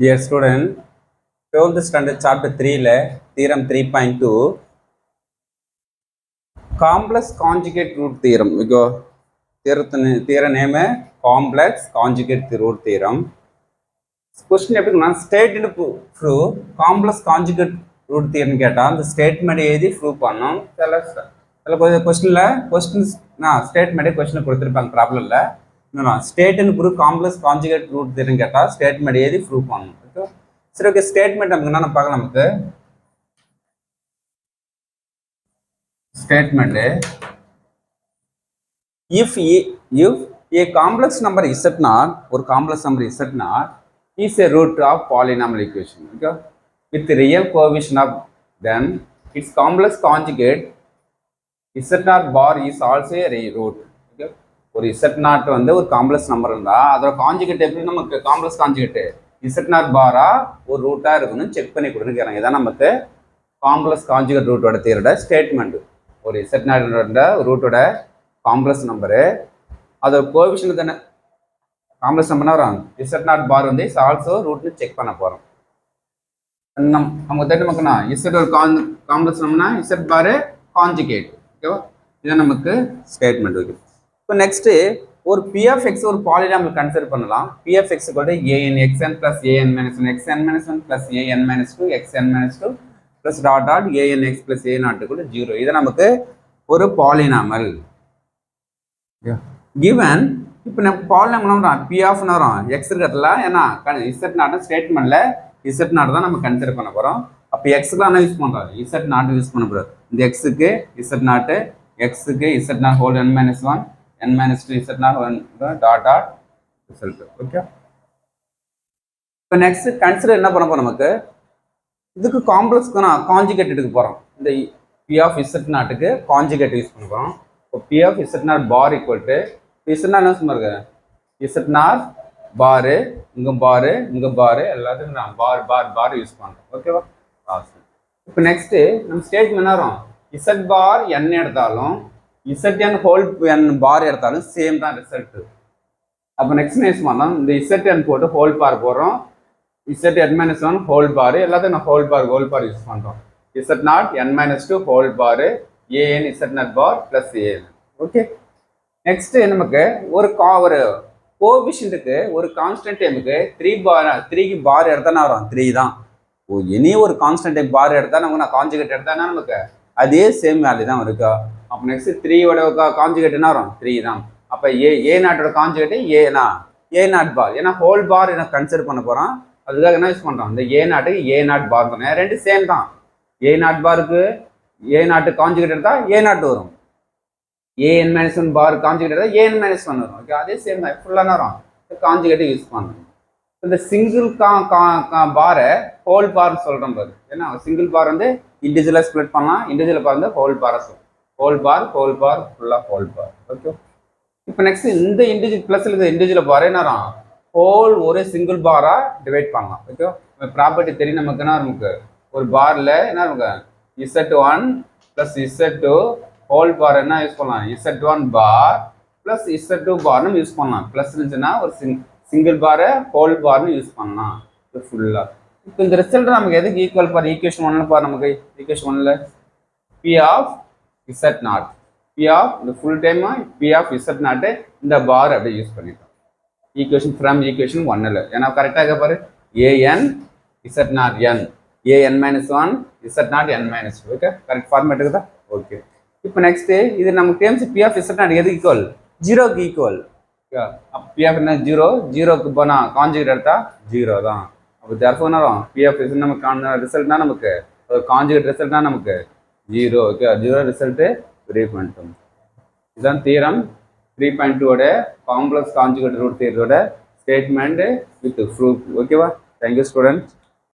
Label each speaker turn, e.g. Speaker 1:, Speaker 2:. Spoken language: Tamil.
Speaker 1: Dear student, 12th standard chapter 3 ல theorem 3.2 complex conjugate root theorem. இகோ theorem name complex conjugate root theorem. Question எப்படின்னா stated proof complex conjugate root theorem கேட்டா அந்த ஸ்டேட்மெண்ட் எழுதி ப்ரூவ் பண்ணோம். சில கொஸ்டின்ல கொஸ்டின்ஸ் ஸ்டேட்மெண்ட் கொஸ்டின் கொடுத்துருப்பாங்க ப்ராப்ளம்ல. ஸ்டேட்னு prove complex conjugate root theorem கேட்டா ஸ்டேட்மெண்ட் எழுதி ப்ரூவ் பண்ணணும். சரி, ஓகே. ஸ்டேட்மெண்ட் நமக்கு என்ன பார்க்கலாம். நமக்கு statement if a complex number z naught ஒரு complex number z naught is a root of polynomial equation, okay, with real coefficient of then its complex conjugate z naught bar is also a root. Okay, ஒரு z naught வந்து ஒரு காம்ப்ளெக்ஸ் நம்பர் இருந்தா அதோட கான்ஜுகேட் எப்படி நமக்கு காம்ப்ளெக்ஸ் கான்ஜுகேட் z naught பாரா ஒரு ரூட்டா இருக்குன்னு செக் பண்ணி கொடுன்னு கேட்குறாங்க. இதான் நமக்கு காம்ப்ளெக்ஸ் கான்ஜுகேட் ரூட்டோட தியரோட ஸ்டேட்மெண்ட். ஒரு z naught ரூட்டோட காம்ப்ளெக்ஸ் நம்பரு அதோட கோஎஃபிஷியன்ட் தானே காம்ப்ளெக்ஸ் நம்பர்னா வரும். z naught பார் வந்து இஸ் ஆல்சோ ரூட்னு செக் பண்ண போறோம். நமக்கு தெரியுமாக்கண்ணா z ஒரு காம்ப்ளெக்ஸ் நம்பர்னா z பார் கான்ஜுகேட். ஓகேவா, இதான் நமக்கு ஸ்டேட்மெண்ட். ஓகே, இப்போ நெக்ஸ்ட் ஒரு p of x ஒரு பாலினாமியல் கன்சிடர் பண்ணலாம். p of x = an(xn + an-1 xn-1 + an-2 xn-2 + dot dot an(x + a0 = 0). இது நமக்கு ஒரு பாலினாமியல் given. இப்போ நம்ம பாலினாமியல் p of x இருக்கிறதுல ஏன்னா z0 ஸ்டேட்மெண்ட்ல z0 தான் நம்ம கன்சிடர் பண்ண போறோம். அப்போ x தான் யூஸ் பண்றோம், z0 யூஸ் பண்ண போறோம். இந்த x க்கு z0, x க்கு z0 whole n-1 n-2 z0 dot dot result. Okay, இப்போ நெக்ஸ்ட் கன்சிடர் என்ன பண்ண போறோம். நமக்கு இதுக்கு காம்ப்ளெக்ஸ் கான்ஜுகேட் எடுக்க போறோம். இந்த p of z0 க்கு கான்ஜுகேட் யூஸ் பண்ண போறோம். இப்போ p of z0 bar equal to z0 என்ன சொல்லுங்க z0 பார் இங்க பார் எல்லாத்துக்கும் நான் பார் பார் பார் யூஸ் பண்றோம். ஓகேவா, இப்போ நெக்ஸ்ட் நம்ம ஸ்டேட்மெண்ட் என்ன வரும். z பார் n எடுத்தாலும் zn ஹோல் n பார் எடுத்தாலும் சேம் தான் ரிசல்ட். அப்போ நெக்ஸ்ட் யூஸ் பண்ணோம். இந்த zn போட்டு ஹோல் பார் போடுறோம். zn-1 ஹோல் பார் எல்லாத்தையும் நான் ஹோல் பார் யூஸ் பண்றோம். z0 n-2 whole bar an z0 bar plus an. Okay, next நமக்கு ஒரு கோஎஃபிஷியன்ட்டுக்கு ஒரு கான்ஸ்டன்ட் டைமுக்கு 3க்கு பார் எடுத்தா வரும் 3 தான். இனி ஒரு கான்ஸ்டன்ட் டைம் பார் எடுத்தா நமக்கு கான்ஜுகேட் எடுத்தா நமக்கு அதே சேம் வேல்யூ தான் இருக்கா. அப்போ நெக்ஸ்ட் 3யோட கான்ஜுகேட் என்ன வரும் 3 தான். அப்போ a0 கான்ஜுகேட் a0 பார், ஏன்னா ஹோல் பார் எனக்கு கன்சிடர் பண்ண போறோம். அதுக்காக என்ன யூஸ் பண்றோம், இந்த a0 பார் பண்ண ரெண்டு சேம் தான். a0 பாருக்கு a0 கான்ஜுகேட் எடுத்தா a0 வரும், an-1 பார் கான்ஜுகேட் எடுத்தா an-1 வரும். ஓகே, அதே சேம் தான் ஃபுல்லாக வரும். கான்ஜுகேட் யூஸ் பண்ணணும். இந்த சிங்கிள் பாரை ஹோல் பார் சொல்றோம் பாரு. ஏன்னா சிங்கிள் பார் வந்து இண்டிவிஜுவலா ஸ்ப்ளிட் பண்ணலாம், இண்டிவிஜுவல் பார் வந்து ஹோல் பாரை சொல்லும். ஹோல் பார் ஃபுல்லா ஹோல் பார். ஓகே, இப்போ நெக்ஸ்ட் இந்த இண்டிவிஜுவல் பிளஸ்ல இந்த இண்டிவிஜுவல் பார் என்ன ஹோல் ஒரு சிங்கிள் பாரா டிவைட் பண்ணலாம். ஓகே, ப்ராப்பர்ட்டி தெரியும் நமக்கு. என்ன நமக்கு ஒரு பார்ல என்ன இருக்கு z1 + z2 ஹோல் பார் என்ன யூஸ் பண்ணலாம், z1 பார் + z2 பார்னு யூஸ் பண்ணலாம். பிளஸ் இருந்துச்சுன்னா ஒரு சிங்கிள் பாரை ஹோல் பார்னு யூஸ் பண்ணலாம். இது ஃபுல்லா. இப்போ இந்த ரிசல்ட் நமக்கு எதுக்கு ஈக்குவல் பார் ஈக்குவேஷன் 1ல பார். நமக்கு ஈக்குவேஷன் 1ல p of z0 p of இந்த full time p of z0 இந்த பார் அப்படியே யூஸ் பண்ணிட்டோம் ஈக்குவேஷன் ஃப்ரம் ஈக்குவேஷன் 1ல. ஏன்னா கரெக்டாக பாரு an z0 n an-1 z0 n-2. Okay, correct format இருக்குதா. ஓகே, இப்போ நெக்ஸ்ட் இது நமக்கு டேர்ம்ஸ் p of z0 எதுக்கு ஈக்குவல் 0க்கு ஈக்குவல். p of என்ன 0க்கு போனா கான்ஜுகேட் எடுத்தா 0 தான். அப்போ therefore என்ன வரும் p of z நமக்கு ரிசல்ட்னா நமக்கு ஒரு கான்ஜுகேட் ரிசல்ட்னா நமக்கு 0. ஓகே, 0 ரிசல்ட் வெரி பண்ணிட்டோம். இதுதான் தியரம் 3.2 ஓட காம்ப்ளெக்ஸ் கான்ஜுகேட் ரூட் தியரோட ஸ்டேட்மெண்ட் வித் ப்ரூஃப். ஓகேவா, தேங்க்யூ ஸ்டூடெண்ட்.